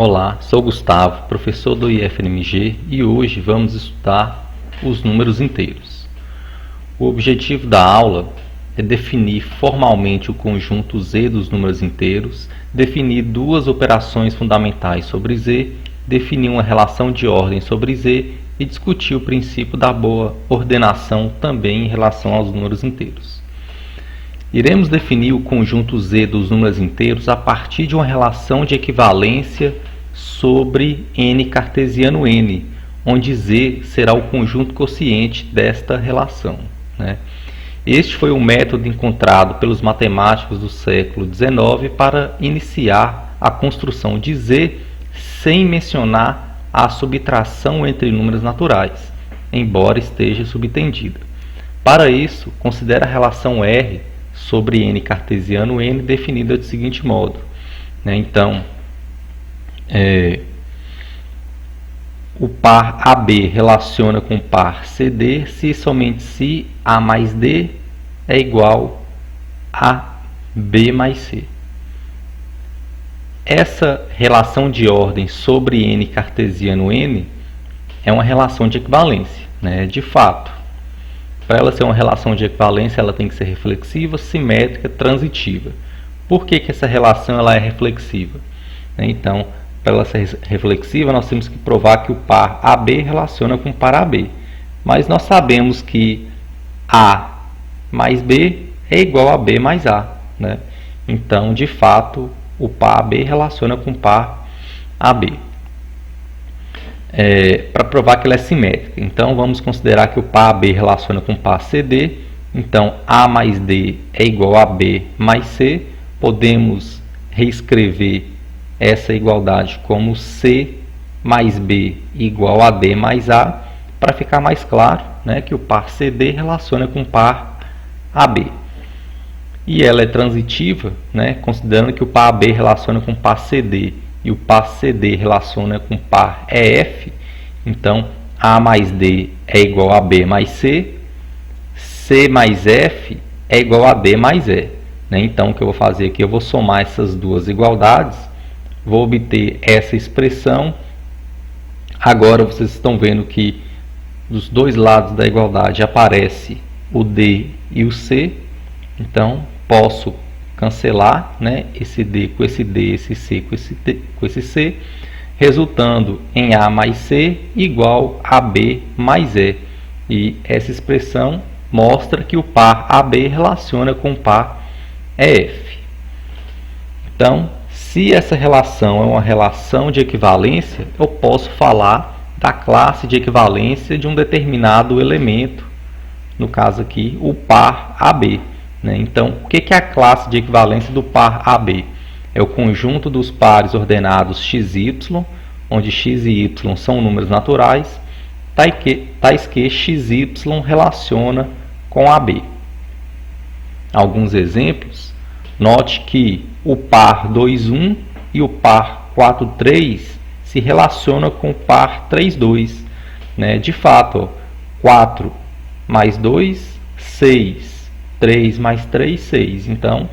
Olá, sou Gustavo, professor do IFMG e hoje vamos estudar os números inteiros. O objetivo da aula é definir formalmente o conjunto Z dos números inteiros, definir duas operações fundamentais sobre Z, definir uma relação de ordem sobre Z e discutir o princípio da boa ordenação também em relação aos números inteiros. Iremos definir o conjunto Z dos números inteiros a partir de uma relação de equivalência sobre n cartesiano n, onde Z será o conjunto quociente desta relação, Este foi o método encontrado pelos matemáticos do século XIX para iniciar a construção de Z sem mencionar a subtração entre números naturais, embora esteja subentendida. Para isso, considere a relação R sobre n cartesiano n definida do seguinte modo. Então, o par AB relaciona com o par CD se somente se A mais D é igual a B mais C. Essa relação de ordem sobre n cartesiano n é uma relação de equivalência, de fato. Para ela ser uma relação de equivalência, ela tem que ser reflexiva, simétrica, transitiva. Por que essa relação ela é reflexiva? Então, para ela ser reflexiva, nós temos que provar que o par AB relaciona com o par AB. Mas nós sabemos que A mais B é igual a B mais A. Então, de fato, o par AB relaciona com o par AB. Para provar que ela é simétrica. Então, vamos considerar que o par AB relaciona com o par CD. Então, A mais D é igual a B mais C. Podemos reescrever essa igualdade como C mais B igual a D mais A, para ficar mais claro que o par CD relaciona com o par AB. E ela é transitiva, considerando que o par AB relaciona com o par CD e o par CD relaciona com o par EF, então A mais D é igual a B mais C, C mais F é igual a D mais E. Então, o que eu vou fazer aqui, eu vou somar essas duas igualdades, vou obter essa expressão. Agora, vocês estão vendo que dos dois lados da igualdade aparece o D e o C, então posso cancelar esse D com esse D, esse C com esse C, resultando em A mais C igual a B mais E. E essa expressão mostra que o par AB relaciona com o par EF. Então, se essa relação é uma relação de equivalência, eu posso falar da classe de equivalência de um determinado elemento, no caso aqui, o par AB. Então, o que é a classe de equivalência do par AB? É o conjunto dos pares ordenados XY, onde x e y são números naturais, tais que XY relaciona com AB. Alguns exemplos. Note que o par 2, 1 e o par 4, 3 se relacionam com o par 3, 2. De fato, 4 mais 2, 6. 3 mais 3, 6. Então,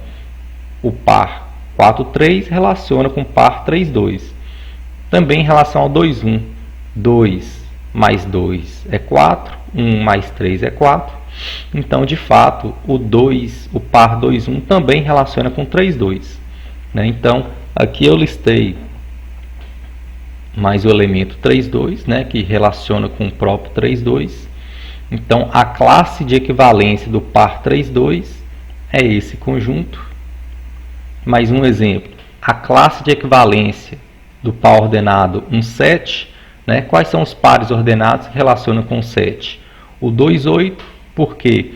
o par 4, 3 relaciona com o par 3, 2. Também em relação ao 2, 1. 2 mais 2 é 4. 1 mais 3 é 4. Então, de fato, o par 2, 1 também relaciona com 3, 2. Então, aqui eu listei mais o elemento 3, 2, que relaciona com o próprio 3, 2. Então, a classe de equivalência do par 3, 2 é esse conjunto. Mais um exemplo. A classe de equivalência do par ordenado 1, 7. Quais são os pares ordenados que relacionam com 7? O 2, 8, porque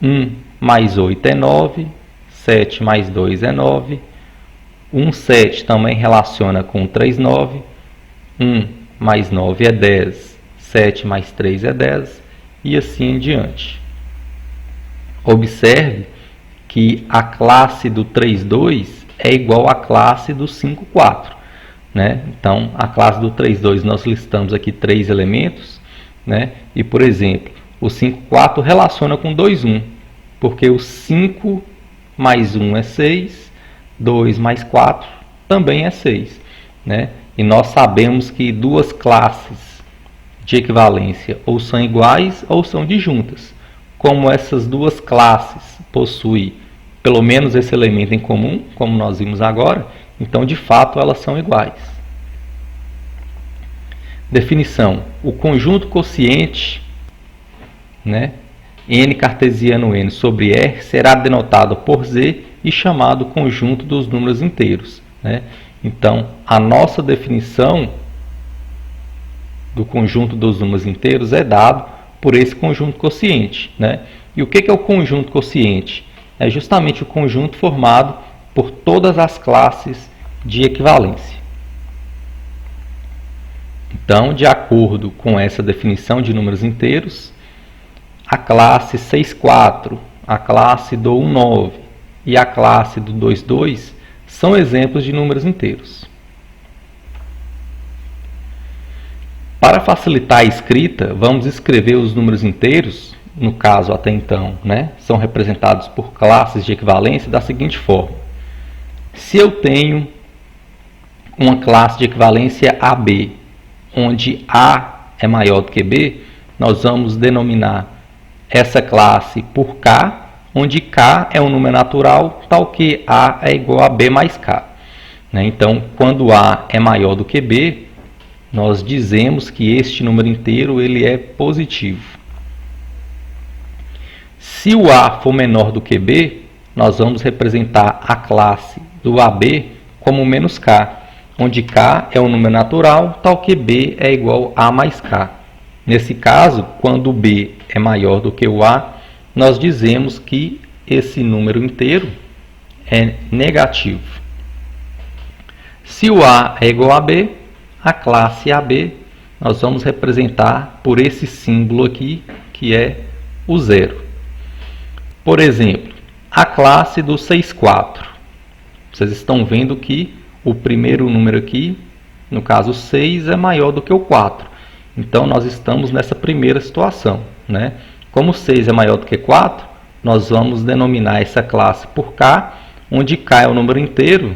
1 mais 8 é 9. 7 mais 2 é 9. 1, 7 também relaciona com 3, 9. 1 mais 9 é 10. 7 mais 3 é 10. E assim em diante. Observe que a classe do 3, 2 é igual à classe do 5, 4. Então, a classe do 3, 2 nós listamos aqui 3 elementos. E, por exemplo, o 5, 4 relaciona com 2, 1. Porque o 5 mais 1 é 6. 2 mais 4 também é 6. né? E nós sabemos que duas classes de equivalência ou são iguais ou são disjuntas. Como essas duas classes possuem pelo menos esse elemento em comum, como nós vimos agora, então de fato elas são iguais. Definição: o conjunto quociente, né, n cartesiano n sobre R será denotado por Z e chamado conjunto dos números inteiros, né? Então, a nossa definição do conjunto dos números inteiros é dado por esse conjunto quociente, né? E o que é o conjunto quociente? É justamente o conjunto formado por todas as classes de equivalência. Então, de acordo com essa definição de números inteiros, a classe 6,4, a classe do 1,9 e a classe do 2,2 são exemplos de números inteiros. Para facilitar a escrita, vamos escrever os números inteiros, no caso até então, né, são representados por classes de equivalência da seguinte forma. Se eu tenho uma classe de equivalência AB, onde A é maior do que B, nós vamos denominar essa classe por K, onde K é um número natural, tal que A é igual a B mais K. Então, quando A é maior do que B, nós dizemos que este número inteiro ele é positivo. Se o A for menor do que B, nós vamos representar a classe do AB como menos K, onde K é um número natural, tal que B é igual a mais K. Nesse caso, quando B é maior do que o A, nós dizemos que esse número inteiro é negativo. Se o A é igual a B, a classe AB nós vamos representar por esse símbolo aqui, que é o zero. Por exemplo, a classe do 6,4. Vocês estão vendo que o primeiro número aqui, no caso 6, é maior do que o 4. Então, nós estamos nessa primeira situação, né? Como 6 é maior do que 4, nós vamos denominar essa classe por K, onde K é o número inteiro,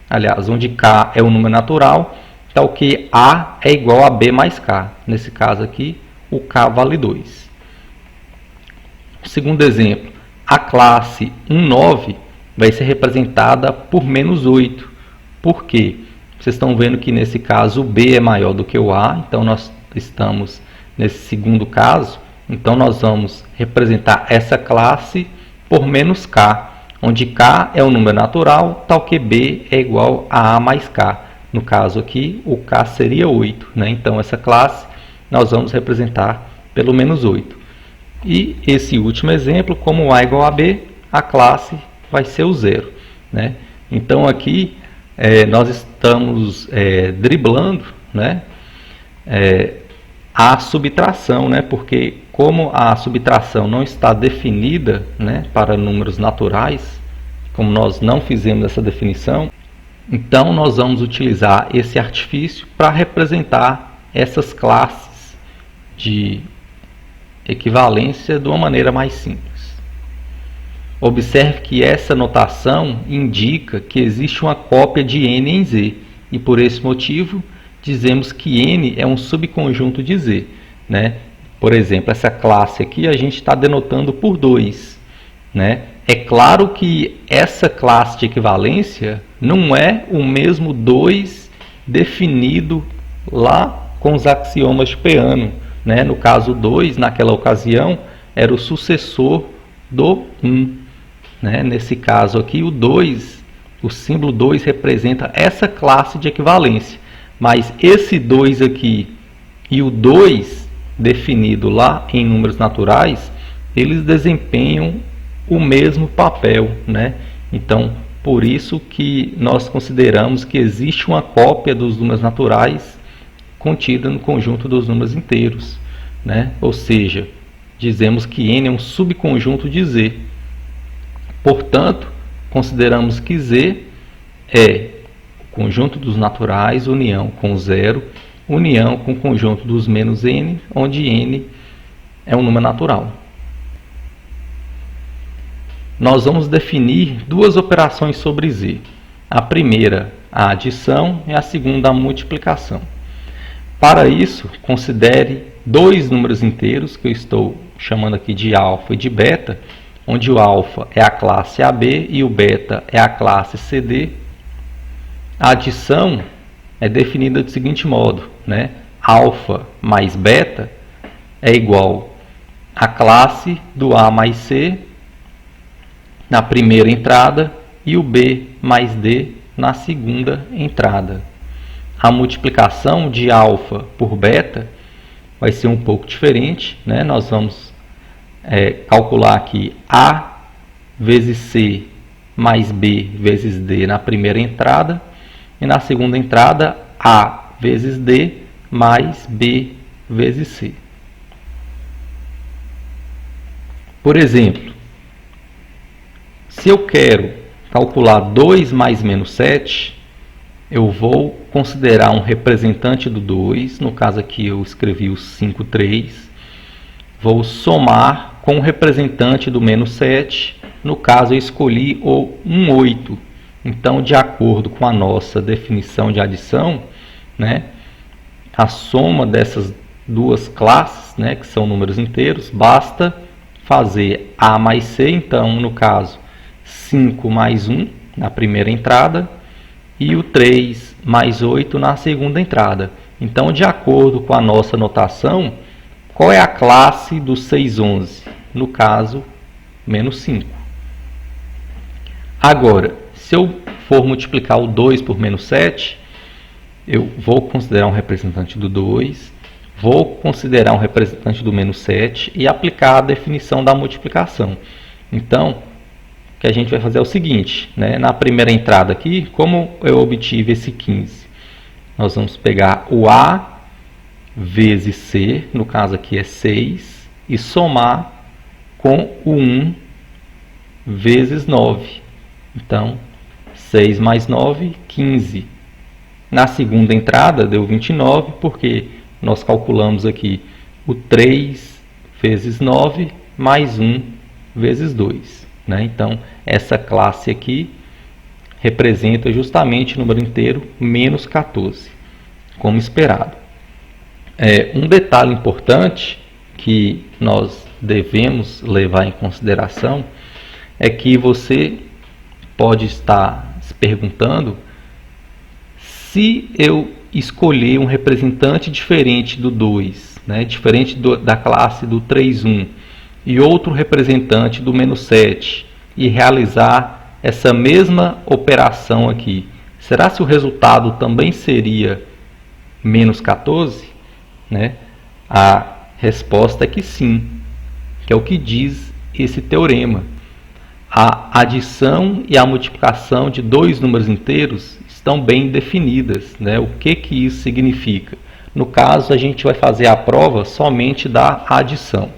aliás, onde K é o número natural, tal que A é igual a B mais K. Nesse caso aqui, o K vale 2. Segundo exemplo, a classe 1,9 vai ser representada por menos 8. Por quê? Vocês estão vendo que nesse caso o B é maior do que o A, então nós estamos nesse segundo caso, então nós vamos representar essa classe por menos K, onde K é um número natural, tal que B é igual a mais K. No caso aqui, o K seria 8, né? Então essa classe nós vamos representar pelo menos 8. E esse último exemplo, como A igual a B, a classe vai ser o zero, né? Então aqui nós estamos driblando, né, a subtração, né, porque como a subtração não está definida, né, para números naturais, como nós não fizemos essa definição, então nós vamos utilizar esse artifício para representar essas classes de equivalência de uma maneira mais simples. Observe que essa notação indica que existe uma cópia de n em Z, e por esse motivo dizemos que n é um subconjunto de Z, né? Por exemplo, essa classe aqui a gente está denotando por 2, né? É claro que essa classe de equivalência não é o mesmo 2 definido lá com os axiomas de Peano, né? No caso 2, naquela ocasião, era o sucessor do 1. Né? Nesse caso aqui, o 2, o símbolo 2 representa essa classe de equivalência. Mas esse 2 aqui e o 2 definido lá em números naturais, eles desempenham o mesmo papel, né? Então, por isso que nós consideramos que existe uma cópia dos números naturais contida no conjunto dos números inteiros, né? Ou seja, dizemos que n é um subconjunto de Z. Portanto, consideramos que Z é o conjunto dos naturais, união com zero, união com o conjunto dos menos n, onde n é um número natural. Nós vamos definir duas operações sobre Z. A primeira a adição e a segunda a multiplicação. Para isso, considere dois números inteiros, que eu estou chamando aqui de alfa e de beta, onde o alfa é a classe AB e o beta é a classe CD. A adição é definida do seguinte modo, né? Alfa mais beta é igual a classe do A mais C na primeira entrada e o B mais D na segunda entrada. A multiplicação de alfa por beta vai ser um pouco diferente, né? Nós vamos calcular aqui A vezes C mais B vezes D na primeira entrada e na segunda entrada A vezes D mais B vezes C. Por exemplo, se eu quero calcular 2 mais menos 7, eu vou considerar um representante do 2, no caso aqui eu escrevi o 5, 3, vou somar com o representante do menos 7, no caso eu escolhi o 1, 8. Então, de acordo com a nossa definição de adição, né, a soma dessas duas classes, né, que são números inteiros, basta fazer A mais C, então, no caso, 5 mais 1 na primeira entrada e o 3 mais 8 na segunda entrada. Então, de acordo com a nossa notação, qual é a classe do 6, 11? No caso, menos 5. Agora, se eu for multiplicar o 2 por menos 7, eu vou considerar um representante do 2, vou considerar um representante do menos 7 e aplicar a definição da multiplicação. Então, o que a gente vai fazer é o seguinte, né? Na primeira entrada aqui, como eu obtive esse 15? Nós vamos pegar o A vezes C, no caso aqui é 6, e somar com o 1 vezes 9. Então, 6 mais 9, 15. Na segunda entrada deu 29, porque nós calculamos aqui o 3 vezes 9 mais 1 vezes 2. Né? Então, essa classe aqui representa justamente o número inteiro menos 14, como esperado. Um detalhe importante que nós devemos levar em consideração é que você pode estar se perguntando se eu escolher um representante diferente do 2, né, diferente da classe do 3, 1, e outro representante do menos 7, e realizar essa mesma operação aqui, será se o resultado também seria menos 14? Né? A resposta é que sim, que é o que diz esse teorema. A adição e a multiplicação de dois números inteiros estão bem definidas, né? O que isso significa? No caso, a gente vai fazer a prova somente da adição.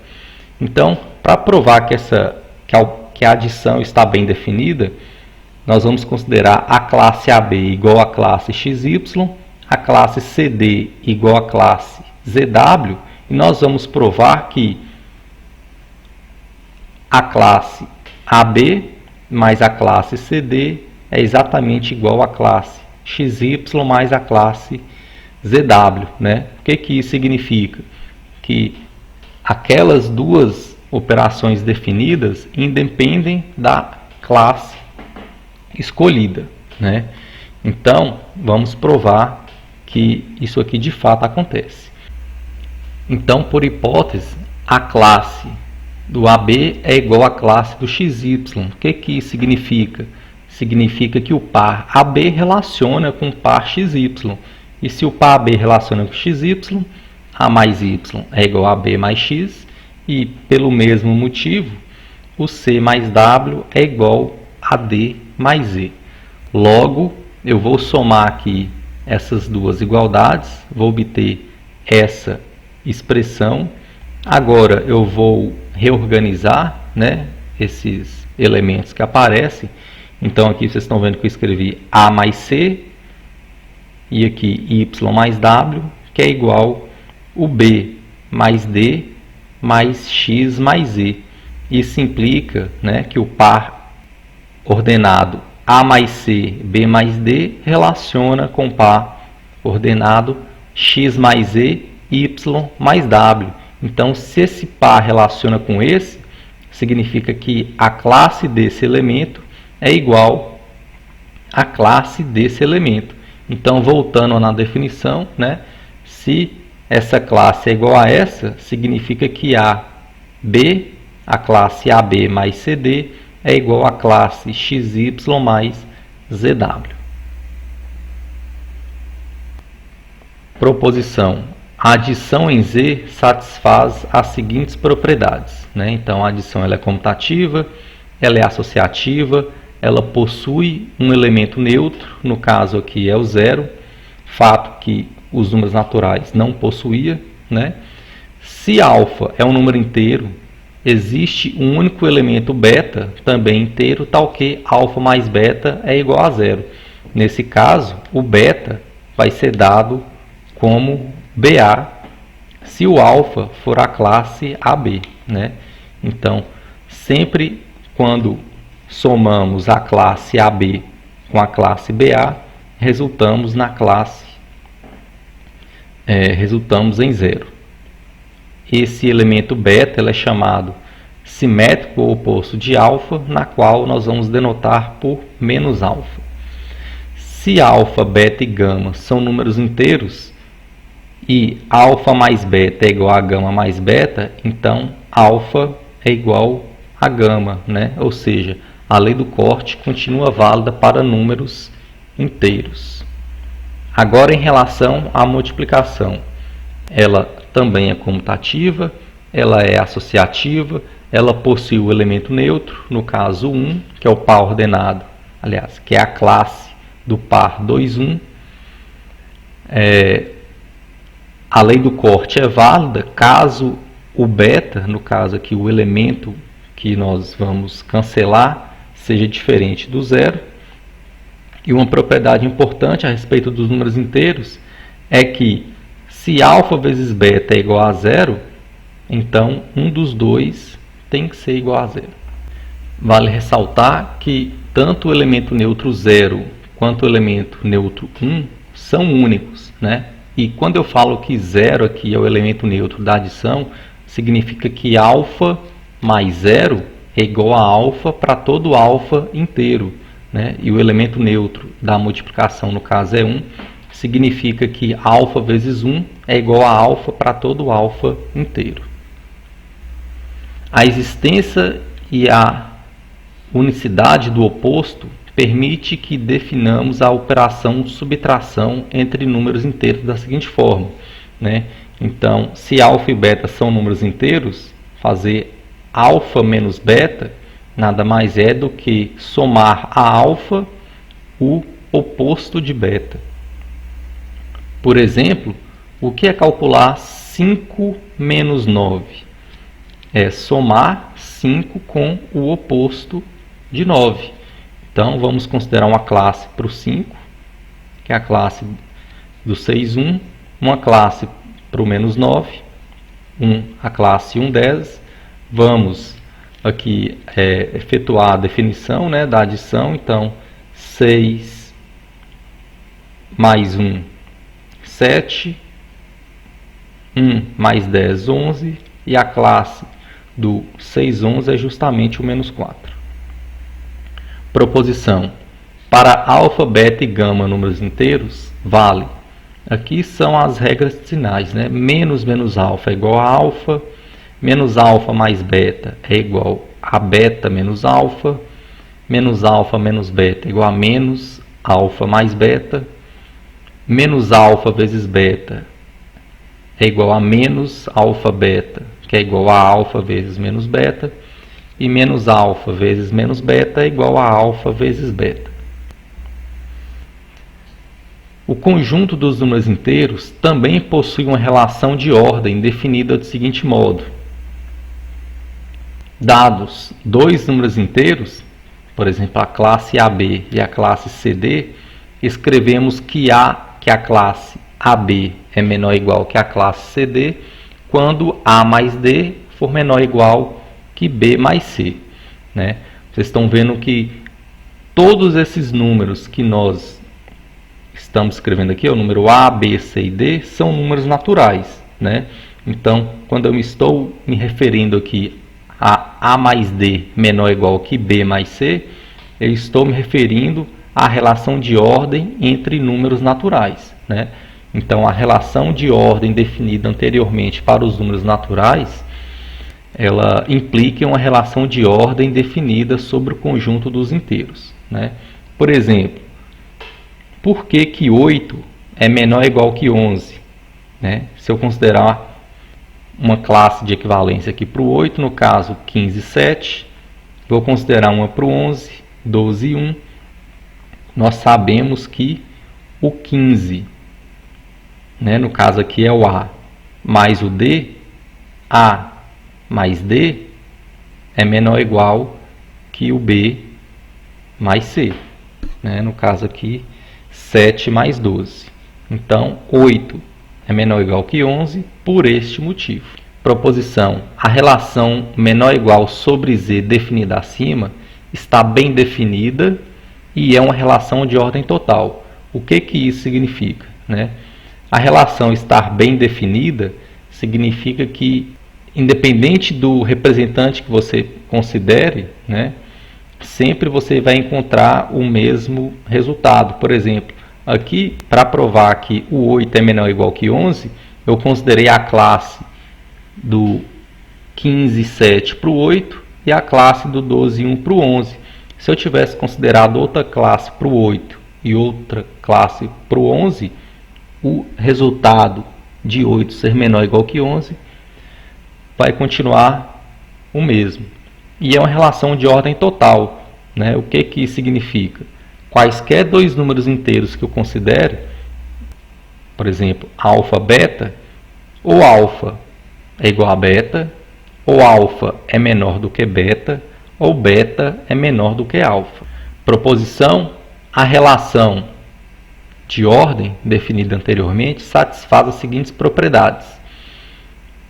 Então, para provar que a adição está bem definida, nós vamos considerar a classe AB igual à classe XY, a classe CD igual à classe ZW, e nós vamos provar que a classe AB mais a classe CD é exatamente igual à classe XY mais a classe ZW. Né? O que isso significa? Que aquelas duas operações definidas independem da classe escolhida. Né? Então, vamos provar que isso aqui de fato acontece. Então, por hipótese, a classe do AB é igual à classe do XY. O que isso significa? Significa que o par AB relaciona com o par XY. E se o par AB relaciona com XY, A mais Y é igual a AB mais X. E pelo mesmo motivo, o C mais W é igual a D mais Z. Logo, eu vou somar aqui essas duas igualdades, vou obter essa expressão. Agora eu vou reorganizar, né, esses elementos que aparecem. Então aqui vocês estão vendo que eu escrevi A mais C e aqui Y mais W, que é igual o B mais D mais X mais Z. Isso implica, né, que o par ordenado A mais C, B mais D relaciona com par ordenado X mais E, Y mais W. Então, se esse par relaciona com esse, significa que a classe desse elemento é igual à classe desse elemento. Então, voltando na definição, né, se essa classe é igual a essa, significa que a classe AB mais CD, é igual à classe XY mais ZW. Proposição: a adição em Z satisfaz as seguintes propriedades, né? Então, a adição ela é comutativa, ela é associativa, ela possui um elemento neutro, no caso aqui é o zero, fato que os números naturais não possuía, né? Se alfa é um número inteiro, existe um único elemento beta, também inteiro, tal que alfa mais beta é igual a zero. Nesse caso, o beta vai ser dado como BA, se o alfa for a classe AB, né? Então, sempre quando somamos a classe AB com a classe BA, resultamos em zero. Esse elemento beta ele é chamado simétrico ou oposto de alfa, na qual nós vamos denotar por menos alfa. Se alfa, beta e gama são números inteiros e alfa mais beta é igual a gama mais beta, então alfa é igual a gama, né? Ou seja, a lei do corte continua válida para números inteiros. Agora, em relação à multiplicação, ela também é comutativa, ela é associativa, ela possui o elemento neutro, no caso 1, que é o par ordenado, aliás, que é a classe do par 2, 1. A lei do corte é válida caso o beta, no caso aqui o elemento que nós vamos cancelar, seja diferente do zero. E uma propriedade importante a respeito dos números inteiros é que se alfa vezes beta é igual a zero, então um dos dois tem que ser igual a zero. Vale ressaltar que tanto o elemento neutro 0 quanto o elemento neutro 1 são únicos, né? E quando eu falo que 0 aqui é o elemento neutro da adição, significa que alfa mais 0 é igual a alfa para todo alfa inteiro, né? E o elemento neutro da multiplicação, no caso é 1, significa que alfa vezes 1 é igual a alfa para todo alfa inteiro. A existência e a unicidade do oposto permite que definamos a operação subtração entre números inteiros da seguinte forma, né? Então, se alfa e beta são números inteiros, fazer alfa menos beta nada mais é do que somar a alfa o oposto de beta. Por exemplo, o que é calcular 5 menos 9? É somar 5 com o oposto de 9. Então, vamos considerar uma classe para o 5, que é a classe do 6, 1, uma classe para o menos 9, a classe 1, 10. Vamos aqui efetuar a definição, né, da adição. Então, 6 mais 1, 7, 1 mais 10, 11, e a classe do 6, 11 é justamente o menos 4. Proposição: para alfa, beta e gama números inteiros, vale. Aqui são as regras sinais, né? Menos alfa é igual a alfa, menos alfa mais beta é igual a beta menos alfa menos beta é igual a menos alfa mais beta, menos alfa vezes beta é igual a menos alfa beta, que é igual a alfa vezes menos beta, e menos alfa vezes menos beta é igual a alfa vezes beta. O conjunto dos números inteiros também possui uma relação de ordem definida do seguinte modo: dados dois números inteiros, por exemplo, a classe AB e a classe CD, escrevemos que a classe AB é menor ou igual que a classe CD quando A mais D for menor ou igual que B mais C, né? Vocês estão vendo que todos esses números que nós estamos escrevendo aqui, o número A, B, C e D, são números naturais, né? Então, quando eu estou me referindo aqui a mais D menor ou igual que B mais C, eu estou me referindo à relação de ordem entre números naturais, né? Então, a relação de ordem definida anteriormente para os números naturais, ela implica uma relação de ordem definida sobre o conjunto dos inteiros, né? Por exemplo, por que 8 é menor ou igual que 11? Né? Se eu considerar uma classe de equivalência aqui para o 8, no caso 15 e 7, vou considerar uma para o 11, 12 e 1. Nós sabemos que o 15, né, no caso aqui é o A, mais o D, A mais D é menor ou igual que o B mais C. Né? No caso aqui, 7 mais 12. Então, 8 é menor ou igual que 11 por este motivo. Proposição: a relação menor ou igual sobre Z definida acima está bem definida e é uma relação de ordem total. O que isso significa? Né? A relação estar bem definida significa que, independente do representante que você considere, né, sempre você vai encontrar o mesmo resultado. Por exemplo, aqui, para provar que o 8 é menor ou igual que 11, eu considerei a classe do 15 e 7 para o 8 e a classe do 12 e 1 para o 11. Se eu tivesse considerado outra classe para o 8 e outra classe para o 11, o resultado de 8 ser menor ou igual que 11 vai continuar o mesmo. E é uma relação de ordem total. Né? O que isso significa? Quaisquer dois números inteiros que eu considere, por exemplo, alfa, beta, ou alfa é igual a beta, ou alfa é menor do que beta, ou beta é menor do que alfa. Proposição: a relação de ordem definida anteriormente satisfaz as seguintes propriedades.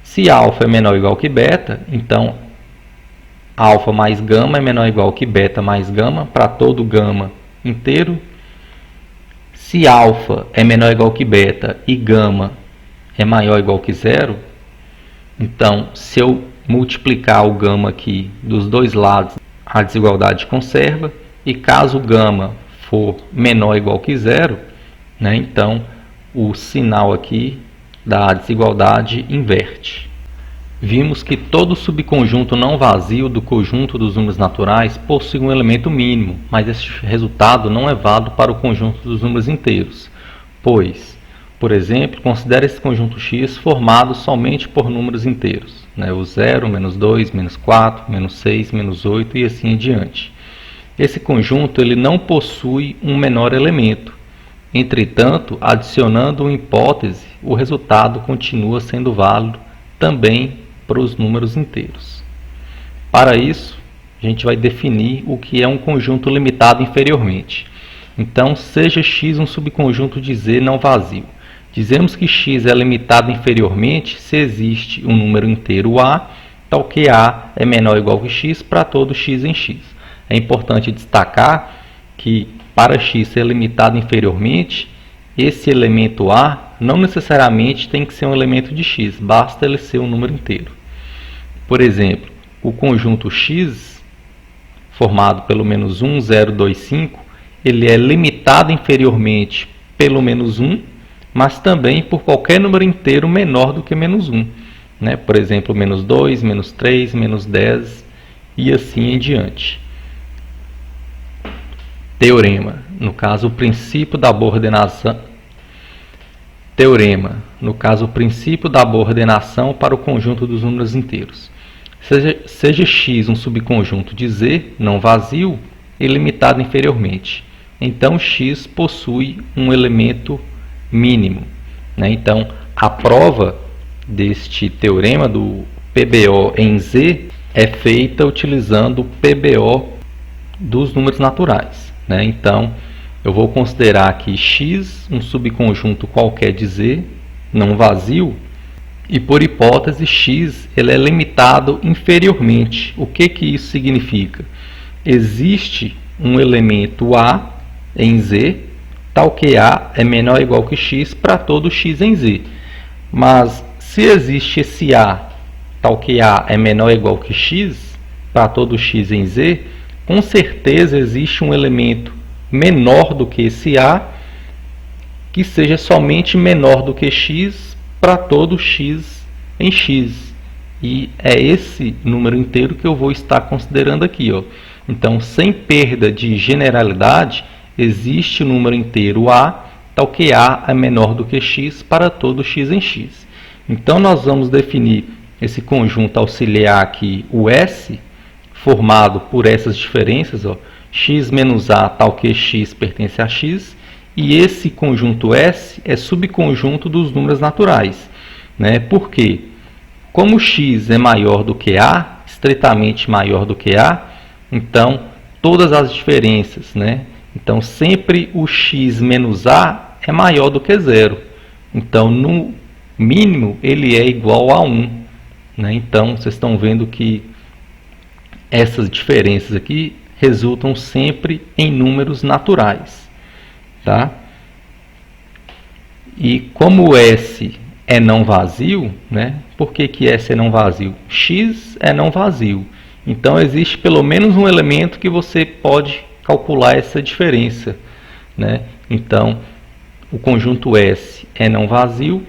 Se alfa é menor ou igual que beta, então alfa mais gama é menor ou igual que beta mais gama para todo gama inteiro. Se alfa é menor ou igual que beta e gama é maior ou igual que zero, então se eu multiplicar o gama aqui dos dois lados, a desigualdade conserva, e caso o gama for menor ou igual que zero, né, então o sinal aqui da desigualdade inverte. Vimos que todo subconjunto não vazio do conjunto dos números naturais possui um elemento mínimo, mas esse resultado não é válido para o conjunto dos números inteiros, pois, por exemplo, considere esse conjunto X formado somente por números inteiros, né, o 0, menos 2, menos 4, menos 6, menos 8 e assim em diante. Esse conjunto ele não possui um menor elemento. Entretanto, adicionando uma hipótese, o resultado continua sendo válido também para os números inteiros. Para isso, a gente vai definir o que é um conjunto limitado inferiormente. Então, seja X um subconjunto de Z não vazio. Dizemos que X é limitado inferiormente se existe um número inteiro A, tal que A é menor ou igual que X para todo X em X. É importante destacar que, para X ser limitado inferiormente, esse elemento A não necessariamente tem que ser um elemento de X, basta ele ser um número inteiro. Por exemplo, o conjunto X, formado pelo menos 1, 0, 2, 5, ele é limitado inferiormente pelo menos 1, mas também por qualquer número inteiro menor do que menos 1. Né? Por exemplo, menos 2, menos 3, menos 10 e assim em diante. Teorema, no caso o princípio da boa ordenação. Teorema, no caso o princípio da boa ordenação para o conjunto dos números inteiros. Seja X um subconjunto de Z não vazio e limitado inferiormente, então X possui um elemento mínimo. Né? Então, a prova deste teorema do PBO em Z é feita utilizando o PBO dos números naturais. Né? Então, eu vou considerar que X um subconjunto qualquer de Z não vazio, e por hipótese X ele é limitado inferiormente. O que isso significa? Existe um elemento A em Z, tal que A é menor ou igual que X para todo X em Z. Mas se existe esse A, tal que A é menor ou igual que X para todo X em Z, com certeza existe um elemento menor do que esse A, que seja somente menor do que X para todo X em X. E é esse número inteiro que eu vou estar considerando aqui, ó. Então, sem perda de generalidade, existe o número inteiro A, tal que A é menor do que X para todo X em X. Então, nós vamos definir esse conjunto auxiliar aqui, o S, formado por essas diferenças, ó, x menos A tal que x pertence a x, e esse conjunto S é subconjunto dos números naturais. Né? Por quê? Como x é maior do que A, estritamente maior do que A, então todas as diferenças, né? Então sempre o x menos A é maior do que zero. Então no mínimo ele é igual a 1. Né? Então vocês estão vendo que essas diferenças aqui resultam sempre em números naturais. Tá? E como S é não vazio, né? Por que S é não vazio? X é não vazio. Então existe pelo menos um elemento que você pode calcular essa diferença. Né? Então o conjunto S é não vazio,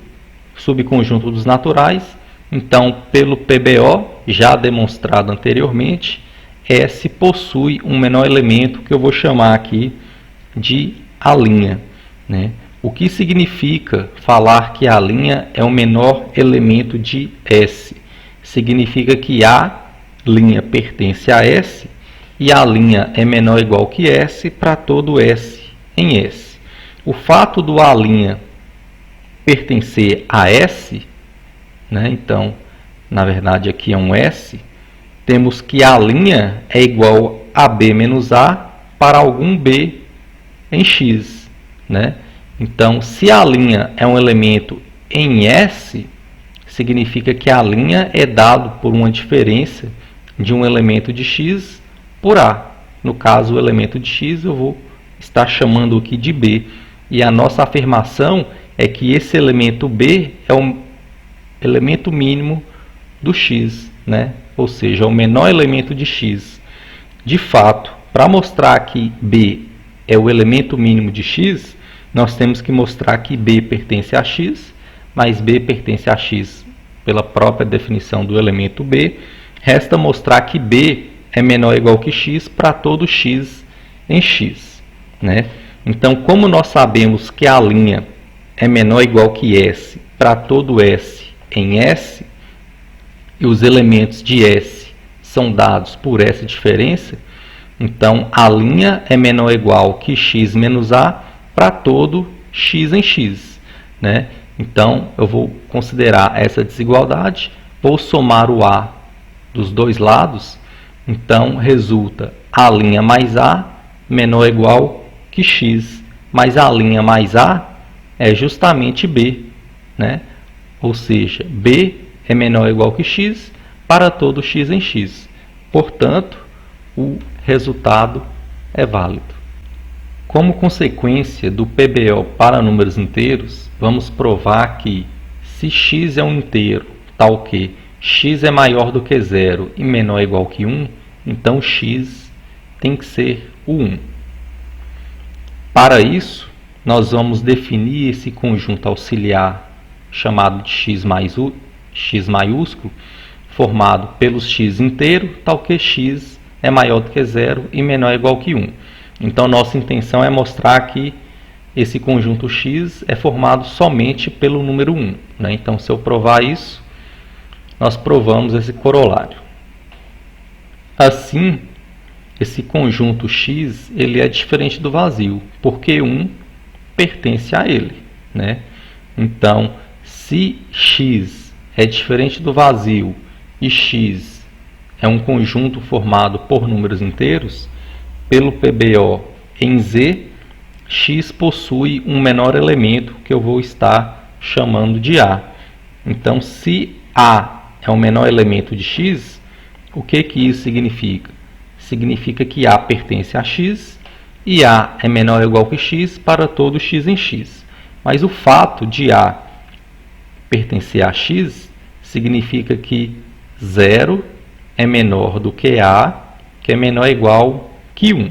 subconjunto dos naturais. Então, pelo PBO, já demonstrado anteriormente, S possui um menor elemento que eu vou chamar aqui de A'. Né? O que significa falar que A' é o menor elemento de S? Significa que A' pertence a S e A' é menor ou igual que S para todo S em S. O fato do A' pertencer a S, né? Então, na verdade aqui é um S, temos que A' é igual a B menos A para algum B em X. Né? Então, se A' é um elemento em S, significa que A' é dado por uma diferença de um elemento de X por A. No caso, o elemento de X eu vou estar chamando aqui de B. E a nossa afirmação é que esse elemento B é o elemento mínimo do X, né? Ou seja, é o menor elemento de X. De fato, para mostrar que B é o elemento mínimo de X, nós temos que mostrar que B pertence a X, mas B pertence a X pela própria definição do elemento B. Resta mostrar que B é menor ou igual que X para todo X em X. Né? Então, como nós sabemos que A' é menor ou igual que S para todo S em S, e os elementos de S são dados por essa diferença, então A' é menor ou igual que x menos A para todo x em x. Né? Então, eu vou considerar essa desigualdade, vou somar o A dos dois lados, então resulta A' mais A menor ou igual que x, mas A' mais A é justamente B. Né? Ou seja, B é menor ou igual que x para todo x em x. Portanto, o resultado é válido. Como consequência do PBO para números inteiros, vamos provar que se x é um inteiro, tal que x é maior do que 0 e menor ou igual que 1, então x tem que ser o 1. Para isso, nós vamos definir esse conjunto auxiliar chamado de x maiúsculo, formado pelos x inteiro, tal que x é maior do que 0 e menor ou igual que 1. Então, nossa intenção é mostrar que esse conjunto x é formado somente pelo número 1. Né? Então, se eu provar isso, nós provamos esse corolário. Assim, esse conjunto x ele é diferente do vazio, porque 1 pertence a ele. Né? Então, se x é diferente do vazio e x é um conjunto formado por números inteiros, pelo PBO em Z, x possui um menor elemento que eu vou estar chamando de A. Então, se A é o menor elemento de x, o que isso significa? significa que A pertence a x e A é menor ou igual que x para todo x em x. Mas o fato de A pertencer a x significa que 0 é menor do que A, que é menor ou igual que 1.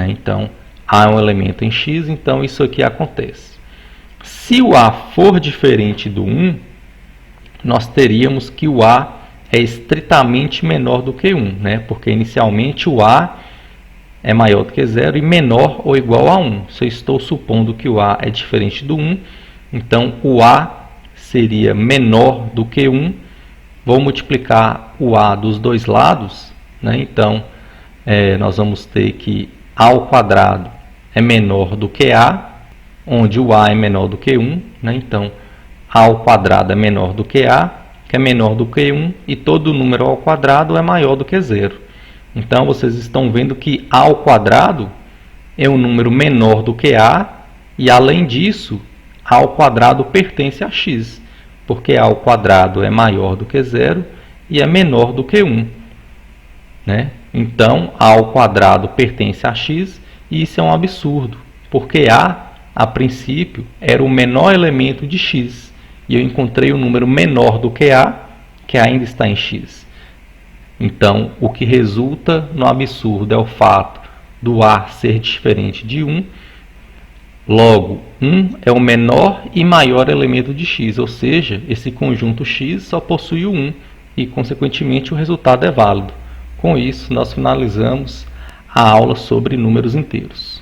Então, A é um elemento em x, então isso aqui acontece. Se o A for diferente do 1, nós teríamos que o A é estritamente menor do que 1, porque inicialmente o A é maior do que 0 e menor ou igual a 1. Se eu estou supondo que o A é diferente do 1, então o A seria menor do que 1. Vou multiplicar o A dos dois lados, então nós vamos ter que A ao quadrado é menor do que A, onde o A é menor do que 1, então A ao quadrado é menor do que A, que é menor do que 1, e todo número ao quadrado é maior do que 0. Então, vocês estão vendo que A ao quadrado é um número menor do que A, e além disso, A ao quadrado pertence a x, porque A ao quadrado é maior do que 0 e é menor do que 1. Então, A ao quadrado pertence a x, e isso é um absurdo, porque a princípio, era o menor elemento de x, e eu encontrei um número menor do que A, que ainda está em x. Então, o que resulta no absurdo é o fato do A ser diferente de 1. Logo, 1 é o menor e maior elemento de x, ou seja, esse conjunto x só possui o 1 e, consequentemente, o resultado é válido. Com isso, nós finalizamos a aula sobre números inteiros.